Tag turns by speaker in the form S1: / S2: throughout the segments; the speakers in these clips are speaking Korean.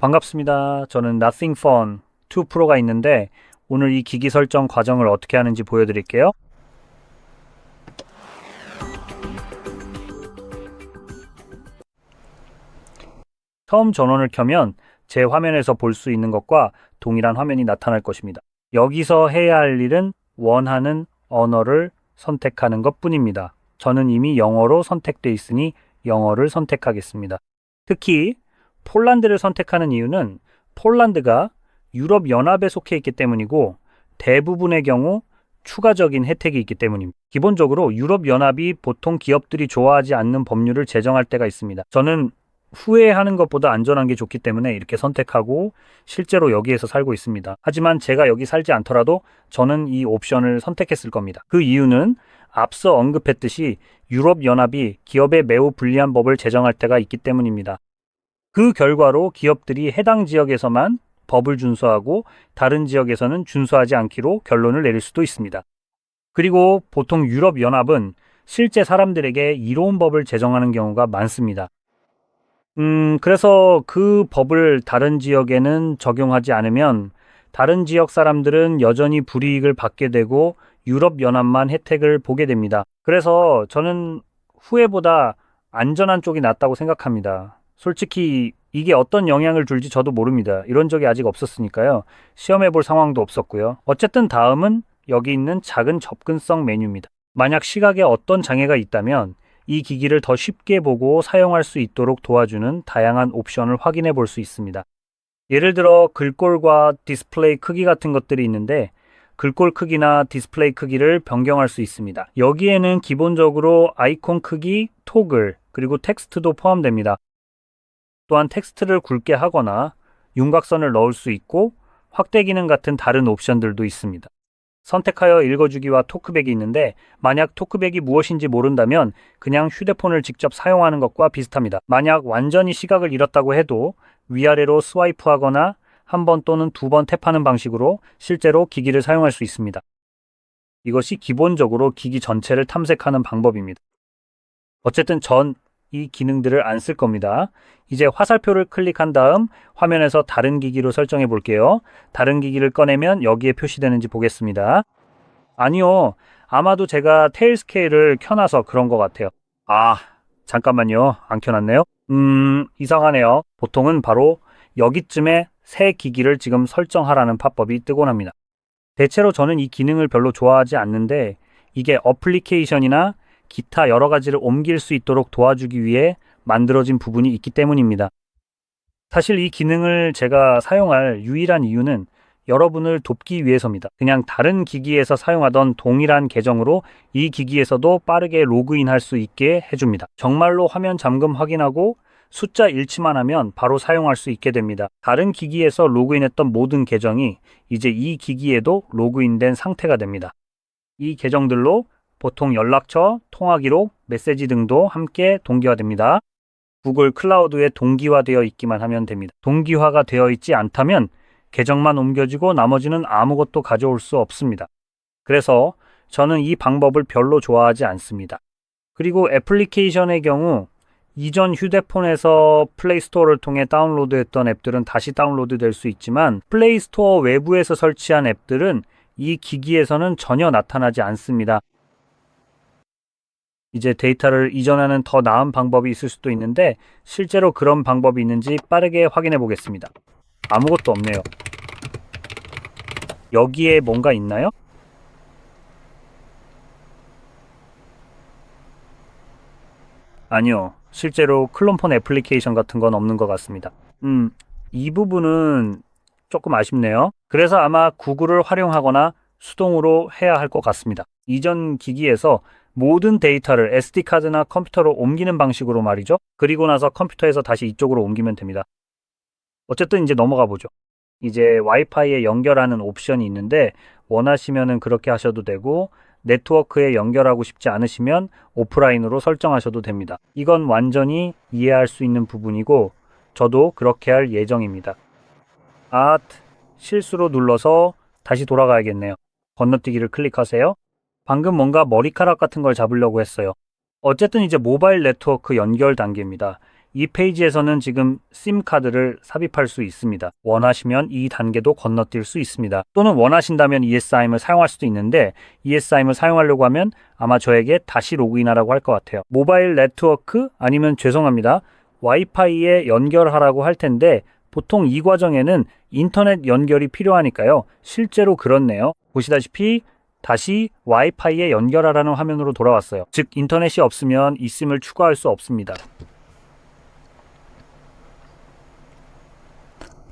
S1: 반갑습니다. 저는 Nothing Phone 2 Pro가 있는데 오늘 이 기기 설정 과정을 어떻게 하는지 보여드릴게요. 처음 전원을 켜면 제 화면에서 볼 수 있는 것과 동일한 화면이 나타날 것입니다. 여기서 해야 할 일은 원하는 언어를 선택하는 것 뿐입니다. 저는 이미 영어로 선택되어 있으니 영어를 선택하겠습니다. 특히 폴란드를 선택하는 이유는 폴란드가 유럽연합에 속해 있기 때문이고 대부분의 경우 추가적인 혜택이 있기 때문입니다. 기본적으로 유럽연합이 보통 기업들이 좋아하지 않는 법률을 제정할 때가 있습니다. 저는 후회하는 것보다 안전한 게 좋기 때문에 이렇게 선택하고 실제로 여기에서 살고 있습니다. 하지만 제가 여기 살지 않더라도 저는 이 옵션을 선택했을 겁니다. 그 이유는 앞서 언급했듯이 유럽연합이 기업에 매우 불리한 법을 제정할 때가 있기 때문입니다. 그 결과로 기업들이 해당 지역에서만 법을 준수하고 다른 지역에서는 준수하지 않기로 결론을 내릴 수도 있습니다. 그리고 보통 유럽연합은 실제 사람들에게 이로운 법을 제정하는 경우가 많습니다. 그래서 그 법을 다른 지역에는 적용하지 않으면 다른 지역 사람들은 여전히 불이익을 받게 되고 유럽연합만 혜택을 보게 됩니다. 그래서 저는 후회보다 안전한 쪽이 낫다고 생각합니다. 솔직히 이게 어떤 영향을 줄지 저도 모릅니다. 이런 적이 아직 없었으니까요. 시험해 볼 상황도 없었고요. 어쨌든 다음은 여기 있는 작은 접근성 메뉴입니다. 만약 시각에 어떤 장애가 있다면 이 기기를 더 쉽게 보고 사용할 수 있도록 도와주는 다양한 옵션을 확인해 볼 수 있습니다. 예를 들어 글꼴과 디스플레이 크기 같은 것들이 있는데 글꼴 크기나 디스플레이 크기를 변경할 수 있습니다. 여기에는 기본적으로 아이콘 크기, 토글, 그리고 텍스트도 포함됩니다. 또한 텍스트를 굵게 하거나 윤곽선을 넣을 수 있고 확대 기능 같은 다른 옵션들도 있습니다. 선택하여 읽어주기와 토크백이 있는데 만약 토크백이 무엇인지 모른다면 그냥 휴대폰을 직접 사용하는 것과 비슷합니다. 만약 완전히 시각을 잃었다고 해도 위아래로 스와이프하거나 한 번 또는 두 번 탭하는 방식으로 실제로 기기를 사용할 수 있습니다. 이것이 기본적으로 기기 전체를 탐색하는 방법입니다. 어쨌든 전 이 기능들을 안 쓸 겁니다. 이제 화살표를 클릭한 다음 화면에서 다른 기기로 설정해 볼게요. 다른 기기를 꺼내면 여기에 표시되는지 보겠습니다. 아니요. 아마도 제가 테일스케일을 켜놔서 그런 것 같아요. 아, 잠깐만요. 안 켜놨네요. 이상하네요. 보통은 바로 여기쯤에 새 기기를 지금 설정하라는 팝업이 뜨곤 합니다. 대체로 저는 이 기능을 별로 좋아하지 않는데 이게 어플리케이션이나 기타 여러 가지를 옮길 수 있도록 도와주기 위해 만들어진 부분이 있기 때문입니다. 사실 이 기능을 제가 사용할 유일한 이유는 여러분을 돕기 위해서입니다. 그냥 다른 기기에서 사용하던 동일한 계정으로 이 기기에서도 빠르게 로그인할 수 있게 해줍니다. 정말로 화면 잠금 확인하고 숫자 일치만 하면 바로 사용할 수 있게 됩니다. 다른 기기에서 로그인했던 모든 계정이 이제 이 기기에도 로그인된 상태가 됩니다. 이 계정들로 보통 연락처, 통화 기록, 메시지 등도 함께 동기화됩니다. 구글 클라우드에 동기화되어 있기만 하면 됩니다. 동기화가 되어 있지 않다면 계정만 옮겨지고 나머지는 아무것도 가져올 수 없습니다. 그래서 저는 이 방법을 별로 좋아하지 않습니다. 그리고 애플리케이션의 경우 이전 휴대폰에서 플레이스토어를 통해 다운로드했던 앱들은 다시 다운로드 될 수 있지만 플레이스토어 외부에서 설치한 앱들은 이 기기에서는 전혀 나타나지 않습니다. 이제 데이터를 이전하는 더 나은 방법이 있을 수도 있는데 실제로 그런 방법이 있는지 빠르게 확인해 보겠습니다. 아무것도 없네요. 여기에 뭔가 있나요? 아니요. 실제로 클론폰 애플리케이션 같은 건 없는 것 같습니다. 이 부분은 조금 아쉽네요. 그래서 아마 구글을 활용하거나 수동으로 해야 할 것 같습니다. 이전 기기에서 모든 데이터를 SD카드나 컴퓨터로 옮기는 방식으로 말이죠. 그리고 나서 컴퓨터에서 다시 이쪽으로 옮기면 됩니다. 어쨌든 이제 넘어가 보죠. 이제 와이파이에 연결하는 옵션이 있는데 원하시면은 그렇게 하셔도 되고 네트워크에 연결하고 싶지 않으시면 오프라인으로 설정하셔도 됩니다. 이건 완전히 이해할 수 있는 부분이고 저도 그렇게 할 예정입니다. 실수로 눌러서 다시 돌아가야겠네요. 건너뛰기를 클릭하세요. 방금 뭔가 머리카락 같은 걸 잡으려고 했어요. 어쨌든 이제 모바일 네트워크 연결 단계입니다. 이 페이지에서는 지금 심카드를 삽입할 수 있습니다. 원하시면 이 단계도 건너뛸 수 있습니다. 또는 원하신다면 ESIM을 사용할 수도 있는데 ESIM을 사용하려고 하면 아마 저에게 다시 로그인하라고 할 것 같아요. 모바일 네트워크 아니면 죄송합니다. 와이파이에 연결하라고 할 텐데 보통 이 과정에는 인터넷 연결이 필요하니까요. 실제로 그렇네요. 보시다시피 다시 와이파이에 연결하라는 화면으로 돌아왔어요. 즉 인터넷이 없으면 eSIM을 추가할 수 없습니다.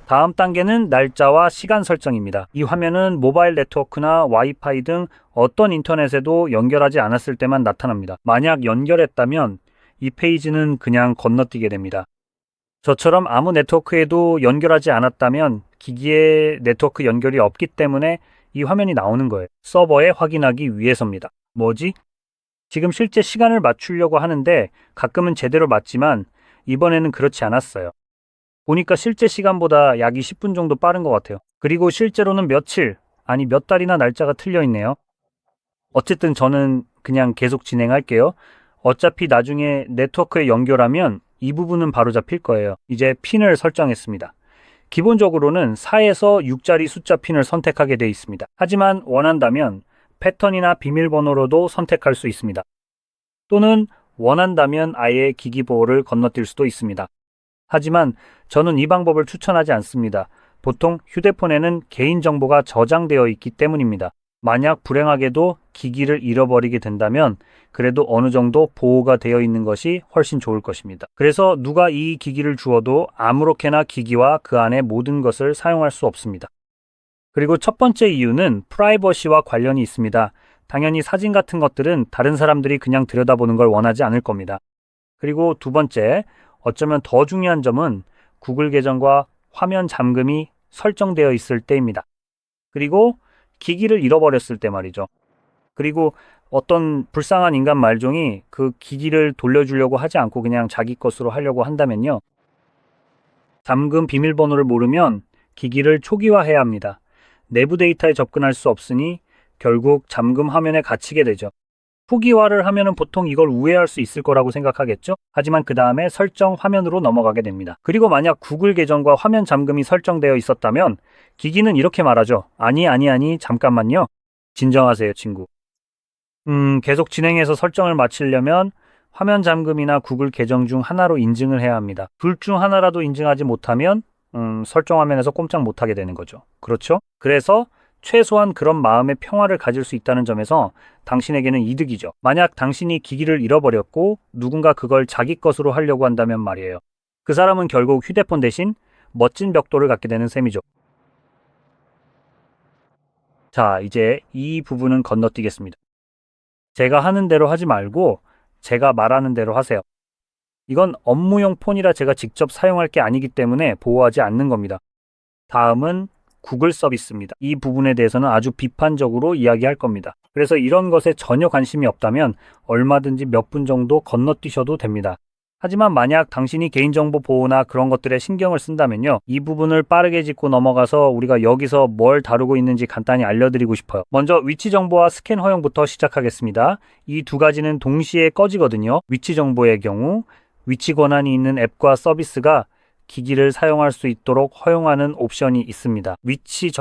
S1: 다음 단계는 날짜와 시간 설정입니다. 이 화면은 모바일 네트워크나 와이파이 등 어떤 인터넷에도 연결하지 않았을 때만 나타납니다. 만약 연결했다면 이 페이지는 그냥 건너뛰게 됩니다. 저처럼 아무 네트워크에도 연결하지 않았다면 기기에 네트워크 연결이 없기 때문에 이 화면이 나오는 거예요. 서버에 확인하기 위해서입니다. 뭐지? 지금 실제 시간을 맞추려고 하는데 가끔은 제대로 맞지만 이번에는 그렇지 않았어요. 보니까 실제 시간보다 약 20분 정도 빠른 것 같아요. 그리고 실제로는 며칠, 아니 몇 달이나 날짜가 틀려 있네요. 어쨌든 저는 그냥 계속 진행할게요. 어차피 나중에 네트워크에 연결하면 이 부분은 바로 잡힐 거예요. 이제 핀을 설정했습니다. 기본적으로는 4에서 6자리 숫자 핀을 선택하게 되어 있습니다. 하지만 원한다면 패턴이나 비밀번호로도 선택할 수 있습니다. 또는 원한다면 아예 기기 보호를 건너뛸 수도 있습니다. 하지만 저는 이 방법을 추천하지 않습니다. 보통 휴대폰에는 개인정보가 저장되어 있기 때문입니다. 만약 불행하게도 기기를 잃어버리게 된다면 그래도 어느 정도 보호가 되어 있는 것이 훨씬 좋을 것입니다. 그래서 누가 이 기기를 주어도 아무렇게나 기기와 그 안의 모든 것을 사용할 수 없습니다. 그리고 첫 번째 이유는 프라이버시와 관련이 있습니다. 당연히 사진 같은 것들은 다른 사람들이 그냥 들여다보는 걸 원하지 않을 겁니다. 그리고 두 번째, 어쩌면 더 중요한 점은 구글 계정과 화면 잠금이 설정되어 있을 때입니다. 그리고 기기를 잃어버렸을 때 말이죠. 그리고 어떤 불쌍한 인간 말종이 그 기기를 돌려주려고 하지 않고 그냥 자기 것으로 하려고 한다면요. 잠금 비밀번호를 모르면 기기를 초기화해야 합니다. 내부 데이터에 접근할 수 없으니 결국 잠금 화면에 갇히게 되죠. 후기화를 하면은 보통 이걸 우회할 수 있을 거라고 생각하겠죠? 하지만 그 다음에 설정 화면으로 넘어가게 됩니다. 그리고 만약 구글 계정과 화면 잠금이 설정되어 있었다면 기기는 이렇게 말하죠. 아니, 잠깐만요. 진정하세요, 친구. 계속 진행해서 설정을 마치려면 화면 잠금이나 구글 계정 중 하나로 인증을 해야 합니다. 둘 중 하나라도 인증하지 못하면 설정 화면에서 꼼짝 못하게 되는 거죠. 그렇죠? 그래서 최소한 그런 마음의 평화를 가질 수 있다는 점에서 당신에게는 이득이죠. 만약 당신이 기기를 잃어버렸고 누군가 그걸 자기 것으로 하려고 한다면 말이에요. 그 사람은 결국 휴대폰 대신 멋진 벽돌을 갖게 되는 셈이죠. 자, 이제 이 부분은 건너뛰겠습니다. 제가 하는 대로 하지 말고 제가 말하는 대로 하세요. 이건 업무용 폰이라 제가 직접 사용할 게 아니기 때문에 보호하지 않는 겁니다. 다음은 구글 서비스입니다. 이 부분에 대해서는 아주 비판적으로 이야기할 겁니다. 그래서 이런 것에 전혀 관심이 없다면 얼마든지 몇 분 정도 건너뛰셔도 됩니다. 하지만 만약 당신이 개인정보 보호나 그런 것들에 신경을 쓴다면요. 이 부분을 빠르게 짚고 넘어가서 우리가 여기서 뭘 다루고 있는지 간단히 알려드리고 싶어요. 먼저 위치 정보와 스캔 허용부터 시작하겠습니다. 이 두 가지는 동시에 꺼지거든요. 위치 정보의 경우 위치 권한이 있는 앱과 서비스가 기기를 사용할 수 있도록 허용하는 옵션이 있습니다. 위치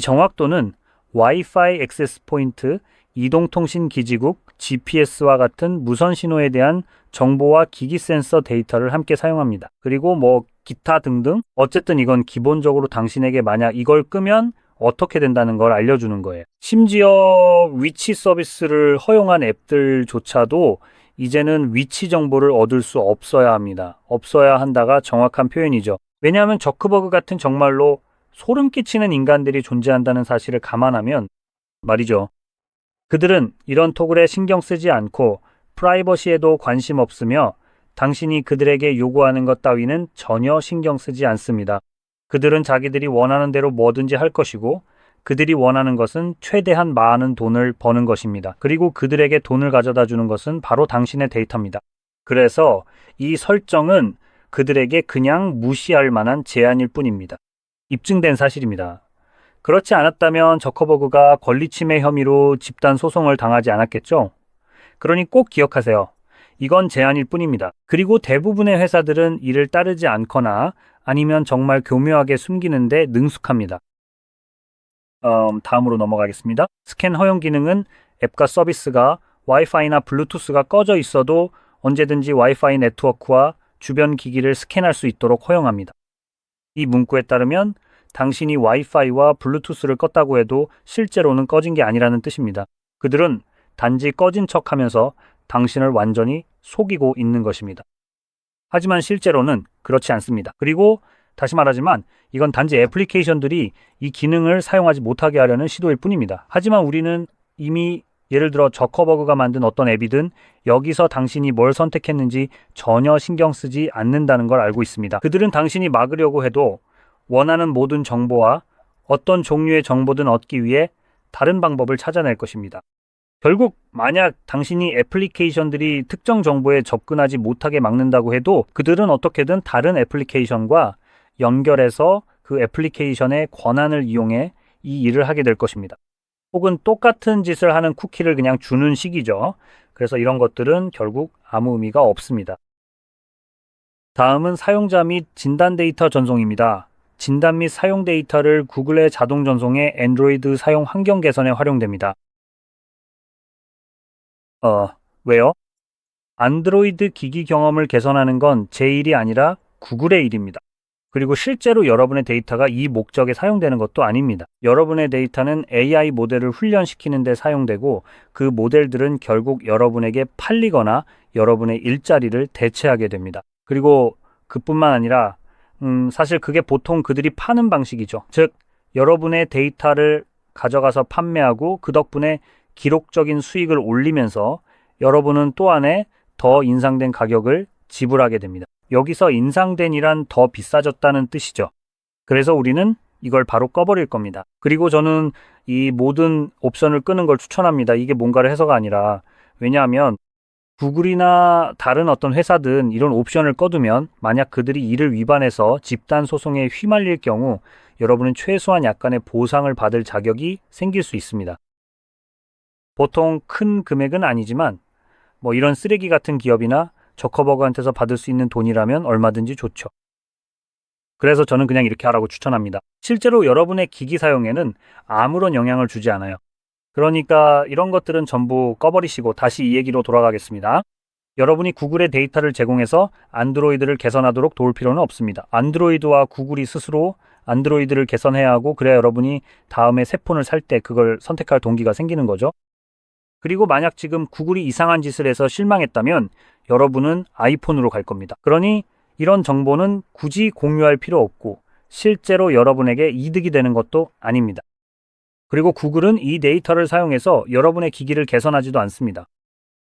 S1: 정확도는 와이파이 액세스 포인트, 이동통신 기지국, GPS와 같은 무선 신호에 대한 정보와 기기 센서 데이터를 함께 사용합니다. 그리고 기타 등등 어쨌든 이건 기본적으로 당신에게 만약 이걸 끄면 어떻게 된다는 걸 알려주는 거예요. 심지어 위치 서비스를 허용한 앱들조차도 이제는 위치 정보를 얻을 수 없어야 합니다. 없어야 한다가 정확한 표현이죠. 왜냐하면 저크버그 같은 정말로 소름 끼치는 인간들이 존재한다는 사실을 감안하면 말이죠. 그들은 이런 토글에 신경 쓰지 않고 프라이버시에도 관심 없으며 당신이 그들에게 요구하는 것 따위는 전혀 신경 쓰지 않습니다. 그들은 자기들이 원하는 대로 뭐든지 할 것이고 그들이 원하는 것은 최대한 많은 돈을 버는 것입니다. 그리고 그들에게 돈을 가져다 주는 것은 바로 당신의 데이터입니다. 그래서 이 설정은 그들에게 그냥 무시할 만한 제안일 뿐입니다. 입증된 사실입니다. 그렇지 않았다면 저커버그가 권리침해 혐의로 집단 소송을 당하지 않았겠죠? 그러니 꼭 기억하세요. 이건 제안일 뿐입니다. 그리고 대부분의 회사들은 이를 따르지 않거나 아니면 정말 교묘하게 숨기는데 능숙합니다. 다음으로 넘어가겠습니다. 스캔 허용 기능은 앱과 서비스가 와이파이나 블루투스가 꺼져 있어도 언제든지 와이파이 네트워크와 주변 기기를 스캔할 수 있도록 허용합니다. 이 문구에 따르면 당신이 와이파이와 블루투스를 껐다고 해도 실제로는 꺼진 게 아니라는 뜻입니다. 그들은 단지 꺼진 척하면서 당신을 완전히 속이고 있는 것입니다. 하지만 실제로는 그렇지 않습니다. 그리고 다시 말하지만 이건 단지 애플리케이션들이 이 기능을 사용하지 못하게 하려는 시도일 뿐입니다. 하지만 우리는 이미 예를 들어 저커버그가 만든 어떤 앱이든 여기서 당신이 뭘 선택했는지 전혀 신경 쓰지 않는다는 걸 알고 있습니다. 그들은 당신이 막으려고 해도 원하는 모든 정보와 어떤 종류의 정보든 얻기 위해 다른 방법을 찾아낼 것입니다. 결국 만약 당신이 애플리케이션들이 특정 정보에 접근하지 못하게 막는다고 해도 그들은 어떻게든 다른 애플리케이션과 연결해서 그 애플리케이션의 권한을 이용해 이 일을 하게 될 것입니다. 혹은 똑같은 짓을 하는 쿠키를 그냥 주는 식이죠. 그래서 이런 것들은 결국 아무 의미가 없습니다. 다음은 사용자 및 진단 데이터 전송입니다. 진단 및 사용 데이터를 구글의 자동 전송에 안드로이드 사용 환경 개선에 활용됩니다. 왜요? 안드로이드 기기 경험을 개선하는 건 제 일이 아니라 구글의 일입니다. 그리고 실제로 여러분의 데이터가 이 목적에 사용되는 것도 아닙니다. 여러분의 데이터는 AI 모델을 훈련시키는 데 사용되고 그 모델들은 결국 여러분에게 팔리거나 여러분의 일자리를 대체하게 됩니다. 그리고 그뿐만 아니라 사실 그게 보통 그들이 파는 방식이죠. 즉, 여러분의 데이터를 가져가서 판매하고 그 덕분에 기록적인 수익을 올리면서 여러분은 또 안에 더 인상된 가격을 지불하게 됩니다. 여기서 인상된이란 더 비싸졌다는 뜻이죠. 그래서 우리는 이걸 바로 꺼버릴 겁니다. 그리고 저는 이 모든 옵션을 끄는 걸 추천합니다. 이게 뭔가를 해서가 아니라, 왜냐하면 구글이나 다른 어떤 회사든 이런 옵션을 꺼두면 만약 그들이 이를 위반해서 집단 소송에 휘말릴 경우 여러분은 최소한 약간의 보상을 받을 자격이 생길 수 있습니다. 보통 큰 금액은 아니지만 뭐 이런 쓰레기 같은 기업이나 저커버그한테서 받을 수 있는 돈이라면 얼마든지 좋죠. 그래서 저는 그냥 이렇게 하라고 추천합니다. 실제로 여러분의 기기 사용에는 아무런 영향을 주지 않아요. 그러니까 이런 것들은 전부 꺼버리시고 다시 이 얘기로 돌아가겠습니다. 여러분이 구글의 데이터를 제공해서 안드로이드를 개선하도록 도울 필요는 없습니다. 안드로이드와 구글이 스스로 안드로이드를 개선해야 하고 그래야 여러분이 다음에 새 폰을 살 때 그걸 선택할 동기가 생기는 거죠. 그리고 만약 지금 구글이 이상한 짓을 해서 실망했다면 여러분은 아이폰으로 갈 겁니다. 그러니 이런 정보는 굳이 공유할 필요 없고 실제로 여러분에게 이득이 되는 것도 아닙니다. 그리고 구글은 이 데이터를 사용해서 여러분의 기기를 개선하지도 않습니다.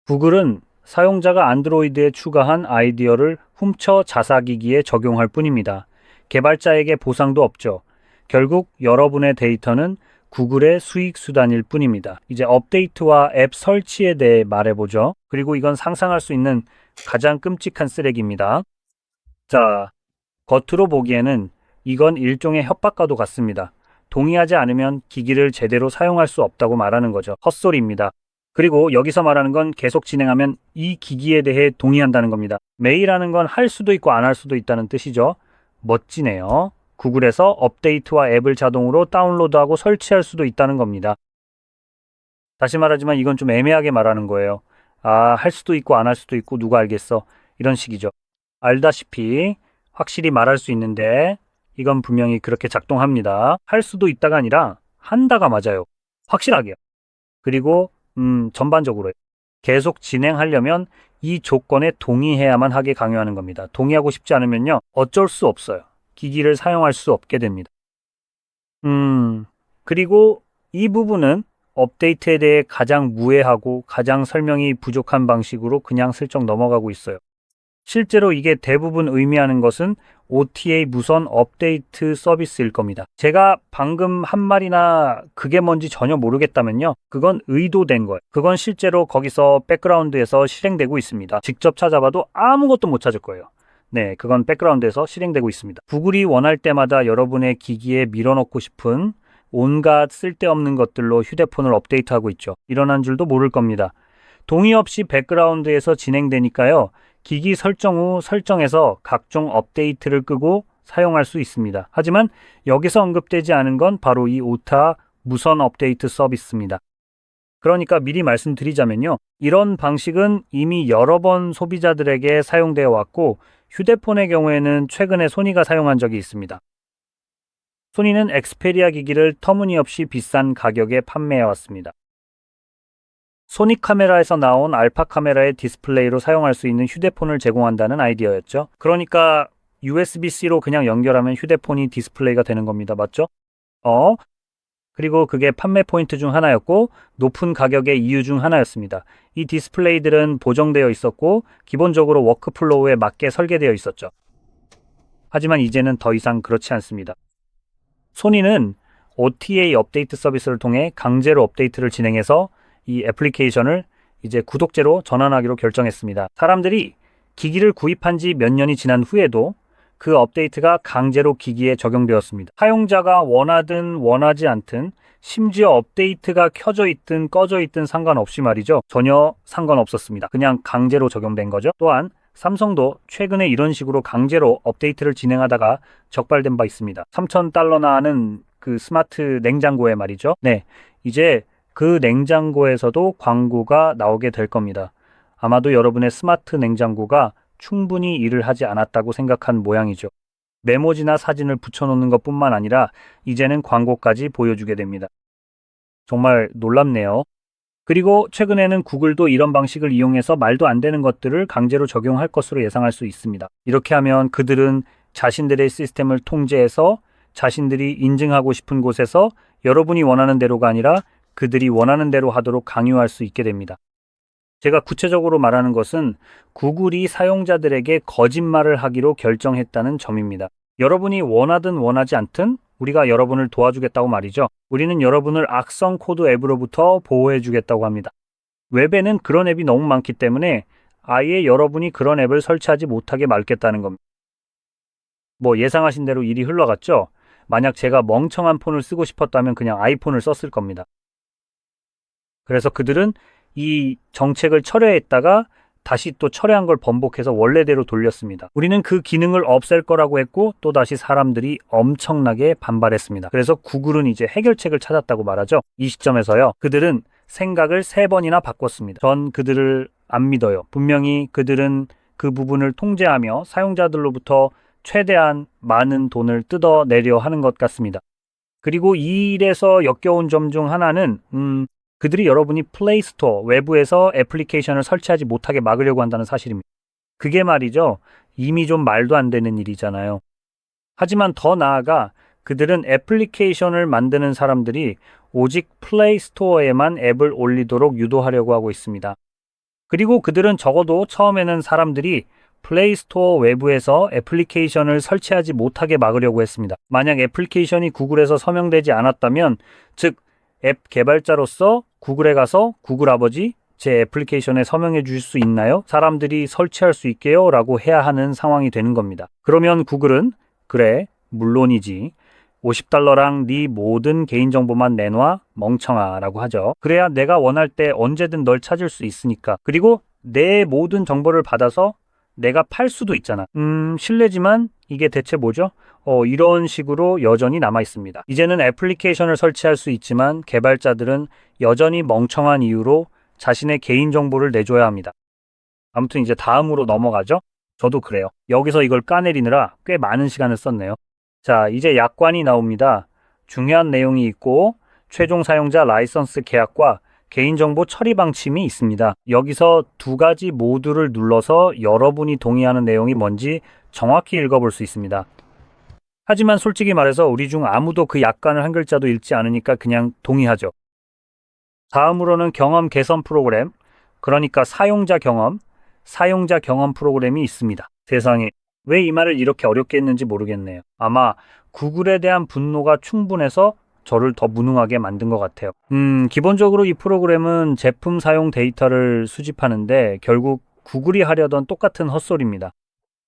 S1: 구글은 사용자가 안드로이드에 추가한 아이디어를 훔쳐 자사기기에 적용할 뿐입니다. 개발자에게 보상도 없죠. 결국 여러분의 데이터는 구글의 수익 수단일 뿐입니다. 이제 업데이트와 앱 설치에 대해 말해보죠. 그리고 이건 상상할 수 있는 가장 끔찍한 쓰레기입니다. 자, 겉으로 보기에는 이건 일종의 협박과도 같습니다. 동의하지 않으면 기기를 제대로 사용할 수 없다고 말하는 거죠. 헛소리입니다. 그리고 여기서 말하는 건 계속 진행하면 이 기기에 대해 동의한다는 겁니다. 메일하는 건 할 수도 있고 안 할 수도 있다는 뜻이죠. 멋지네요. 구글에서 업데이트와 앱을 자동으로 다운로드하고 설치할 수도 있다는 겁니다. 다시 말하지만 이건 좀 애매하게 말하는 거예요. 할 수도 있고 안 할 수도 있고 누가 알겠어. 이런 식이죠. 알다시피 확실히 말할 수 있는데 이건 분명히 그렇게 작동합니다. 할 수도 있다가 아니라 한다가 맞아요. 확실하게요. 그리고 전반적으로 계속 진행하려면 이 조건에 동의해야만 하게 강요하는 겁니다. 동의하고 싶지 않으면요. 어쩔 수 없어요. 기기를 사용할 수 없게 됩니다. 그리고 이 부분은 업데이트에 대해 가장 무해하고 가장 설명이 부족한 방식으로 그냥 슬쩍 넘어가고 있어요. 실제로 이게 대부분 의미하는 것은 OTA 무선 업데이트 서비스일 겁니다. 제가 방금 한 말이나 그게 뭔지 전혀 모르겠다면요. 그건 의도된 거예요. 그건 실제로 거기서 백그라운드에서 실행되고 있습니다. 직접 찾아봐도 아무것도 못 찾을 거예요. 네, 그건 백그라운드에서 실행되고 있습니다. 구글이 원할 때마다 여러분의 기기에 밀어넣고 싶은 온갖 쓸데없는 것들로 휴대폰을 업데이트하고 있죠. 일어난 줄도 모를 겁니다. 동의 없이 백그라운드에서 진행되니까요. 기기 설정 후 설정에서 각종 업데이트를 끄고 사용할 수 있습니다. 하지만 여기서 언급되지 않은 건 바로 이 오타 무선 업데이트 서비스입니다. 그러니까 미리 말씀드리자면요. 이런 방식은 이미 여러 번 소비자들에게 사용되어 왔고 휴대폰의 경우에는 최근에 소니가 사용한 적이 있습니다. 소니는 엑스페리아 기기를 터무니없이 비싼 가격에 판매해 왔습니다. 소니 카메라에서 나온 알파 카메라의 디스플레이로 사용할 수 있는 휴대폰을 제공한다는 아이디어였죠. 그러니까 USB-C로 그냥 연결하면 휴대폰이 디스플레이가 되는 겁니다. 맞죠? 그리고 그게 판매 포인트 중 하나였고 높은 가격의 이유 중 하나였습니다. 이 디스플레이들은 보정되어 있었고 기본적으로 워크플로우에 맞게 설계되어 있었죠. 하지만 이제는 더 이상 그렇지 않습니다. 소니는 OTA 업데이트 서비스를 통해 강제로 업데이트를 진행해서 이 애플리케이션을 이제 구독제로 전환하기로 결정했습니다. 사람들이 기기를 구입한 지 몇 년이 지난 후에도 그 업데이트가 강제로 기기에 적용되었습니다. 사용자가 원하든 원하지 않든 심지어 업데이트가 켜져 있든 꺼져 있든 상관없이 말이죠. 전혀 상관없었습니다. 그냥 강제로 적용된 거죠. 또한 삼성도 최근에 이런 식으로 강제로 업데이트를 진행하다가 적발된 바 있습니다. $3,000나 하는 그 스마트 냉장고에 말이죠. 네, 이제 그 냉장고에서도 광고가 나오게 될 겁니다. 아마도 여러분의 스마트 냉장고가 충분히 일을 하지 않았다고 생각한 모양이죠. 메모지나 사진을 붙여놓는 것뿐만 아니라 이제는 광고까지 보여주게 됩니다. 정말 놀랍네요. 그리고 최근에는 구글도 이런 방식을 이용해서 말도 안 되는 것들을 강제로 적용할 것으로 예상할 수 있습니다. 이렇게 하면 그들은 자신들의 시스템을 통제해서 자신들이 인증하고 싶은 곳에서 여러분이 원하는 대로가 아니라 그들이 원하는 대로 하도록 강요할 수 있게 됩니다. 제가 구체적으로 말하는 것은 구글이 사용자들에게 거짓말을 하기로 결정했다는 점입니다. 여러분이 원하든 원하지 않든 우리가 여러분을 도와주겠다고 말이죠. 우리는 여러분을 악성 코드 앱으로부터 보호해주겠다고 합니다. 웹에는 그런 앱이 너무 많기 때문에 아예 여러분이 그런 앱을 설치하지 못하게 막겠다는 겁니다. 뭐 예상하신 대로 일이 흘러갔죠? 만약 제가 멍청한 폰을 쓰고 싶었다면 그냥 아이폰을 썼을 겁니다. 그래서 그들은 이 정책을 철회했다가 다시 또 철회한 걸 번복해서 원래대로 돌렸습니다. 우리는 그 기능을 없앨 거라고 했고 또다시 사람들이 엄청나게 반발했습니다. 그래서 구글은 이제 해결책을 찾았다고 말하죠. 이 시점에서요. 그들은 생각을 3번이나 바꿨습니다. 전 그들을 안 믿어요. 분명히 그들은 그 부분을 통제하며 사용자들로부터 최대한 많은 돈을 뜯어내려 하는 것 같습니다. 그리고 이 일에서 역겨운 점 중 하나는 그들이 여러분이 플레이스토어 외부에서 애플리케이션을 설치하지 못하게 막으려고 한다는 사실입니다. 그게 말이죠. 이미 좀 말도 안 되는 일이잖아요. 하지만 더 나아가 그들은 애플리케이션을 만드는 사람들이 오직 플레이스토어에만 앱을 올리도록 유도하려고 하고 있습니다. 그리고 그들은 적어도 처음에는 사람들이 플레이스토어 외부에서 애플리케이션을 설치하지 못하게 막으려고 했습니다. 만약 애플리케이션이 구글에서 서명되지 않았다면, 즉 앱 개발자로서 구글에 가서 구글 아버지 제 애플리케이션에 서명해 주실 수 있나요? 사람들이 설치할 수 있게요? 라고 해야 하는 상황이 되는 겁니다. 그러면 구글은 그래 물론이지 $50랑 네 모든 개인정보만 내놔 멍청아 라고 하죠. 그래야 내가 원할 때 언제든 널 찾을 수 있으니까. 그리고 내 모든 정보를 받아서 내가 팔 수도 있잖아. 실례지만 이게 대체 뭐죠? 이런 식으로 여전히 남아 있습니다. 이제는 애플리케이션을 설치할 수 있지만 개발자들은 여전히 멍청한 이유로 자신의 개인정보를 내줘야 합니다. 아무튼 이제 다음으로 넘어가죠. 저도 그래요. 여기서 이걸 까내리느라 꽤 많은 시간을 썼네요. 자, 이제 약관이 나옵니다. 중요한 내용이 있고 최종 사용자 라이선스 계약과 개인정보 처리 방침이 있습니다. 여기서 2가지 모두를 눌러서 여러분이 동의하는 내용이 뭔지 정확히 읽어볼 수 있습니다. 하지만 솔직히 말해서 우리 중 아무도 그 약관을 한 글자도 읽지 않으니까 그냥 동의하죠. 다음으로는 경험 개선 프로그램, 그러니까 사용자 경험 프로그램이 있습니다. 세상에, 왜 이 말을 이렇게 어렵게 했는지 모르겠네요. 아마 구글에 대한 분노가 충분해서 저를 더 무능하게 만든 것 같아요. 기본적으로 이 프로그램은 제품 사용 데이터를 수집하는데 결국 구글이 하려던 똑같은 헛소리입니다.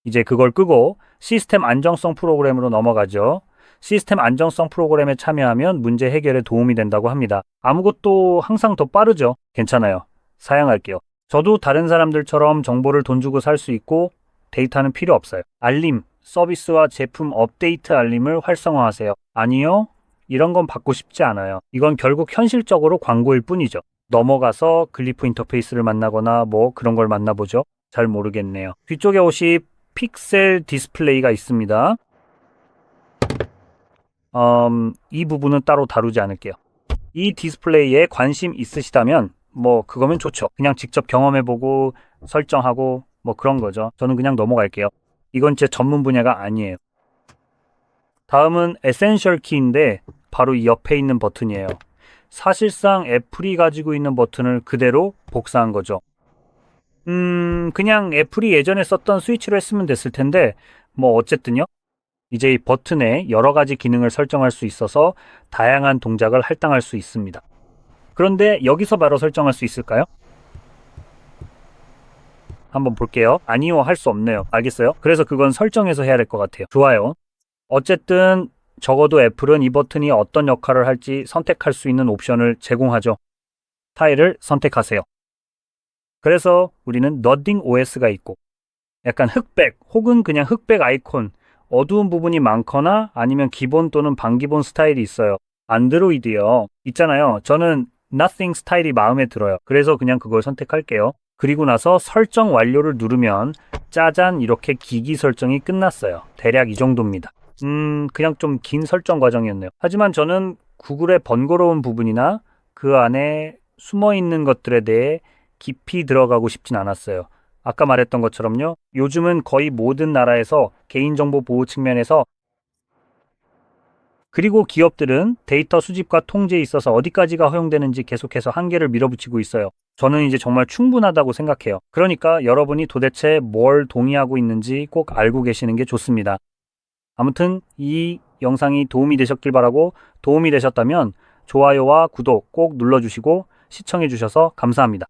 S1: 이제 그걸 끄고 시스템 안정성 프로그램으로 넘어가죠. 시스템 안정성 프로그램에 참여하면 문제 해결에 도움이 된다고 합니다. 아무것도 항상 더 빠르죠. 괜찮아요. 사양할게요. 저도 다른 사람들처럼 정보를 돈 주고 살 수 있고 데이터는 필요 없어요. 알림, 서비스와 제품 업데이트 알림을 활성화하세요. 아니요, 이런 건 받고 싶지 않아요. 이건 결국 현실적으로 광고일 뿐이죠. 넘어가서 글리프 인터페이스를 만나거나 뭐 그런 걸 만나보죠. 잘 모르겠네요. 뒤쪽에 혹시 픽셀 디스플레이가 있습니다. 이 부분은 따로 다루지 않을게요. 이 디스플레이에 관심 있으시다면 뭐 그거면 좋죠. 그냥 직접 경험해보고 설정하고 뭐 그런 거죠. 저는 그냥 넘어갈게요. 이건 제 전문 분야가 아니에요. 다음은 에센셜 키인데 바로 이 옆에 있는 버튼이에요. 사실상 애플이 가지고 있는 버튼을 그대로 복사한 거죠. 그냥 애플이 예전에 썼던 스위치로 했으면 됐을 텐데 뭐 어쨌든요. 이제 이 버튼에 여러 가지 기능을 설정할 수 있어서 다양한 동작을 할당할 수 있습니다. 그런데 여기서 바로 설정할 수 있을까요? 한번 볼게요. 아니요, 할 수 없네요. 알겠어요? 그래서 그건 설정해서 해야 될 것 같아요. 좋아요. 어쨌든 적어도 애플은 이 버튼이 어떤 역할을 할지 선택할 수 있는 옵션을 제공하죠. 타일을 선택하세요. 그래서 우리는 Nothing OS가 있고 약간 흑백 혹은 그냥 흑백 아이콘, 어두운 부분이 많거나 아니면 기본 또는 반기본 스타일이 있어요. 안드로이드요. 있잖아요. 저는 Nothing 스타일이 마음에 들어요. 그래서 그냥 그걸 선택할게요. 그리고 나서 설정 완료를 누르면 짜잔 이렇게 기기 설정이 끝났어요. 대략 이 정도입니다. 그냥 좀 긴 설정 과정이었네요. 하지만 저는 구글의 번거로운 부분이나 그 안에 숨어 있는 것들에 대해 깊이 들어가고 싶진 않았어요. 아까 말했던 것처럼요. 요즘은 거의 모든 나라에서 개인정보 보호 측면에서 그리고 기업들은 데이터 수집과 통제에 있어서 어디까지가 허용되는지 계속해서 한계를 밀어붙이고 있어요. 저는 이제 정말 충분하다고 생각해요. 그러니까 여러분이 도대체 뭘 동의하고 있는지 꼭 알고 계시는 게 좋습니다. 아무튼 이 영상이 도움이 되셨길 바라고 도움이 되셨다면 좋아요와 구독 꼭 눌러주시고 시청해주셔서 감사합니다.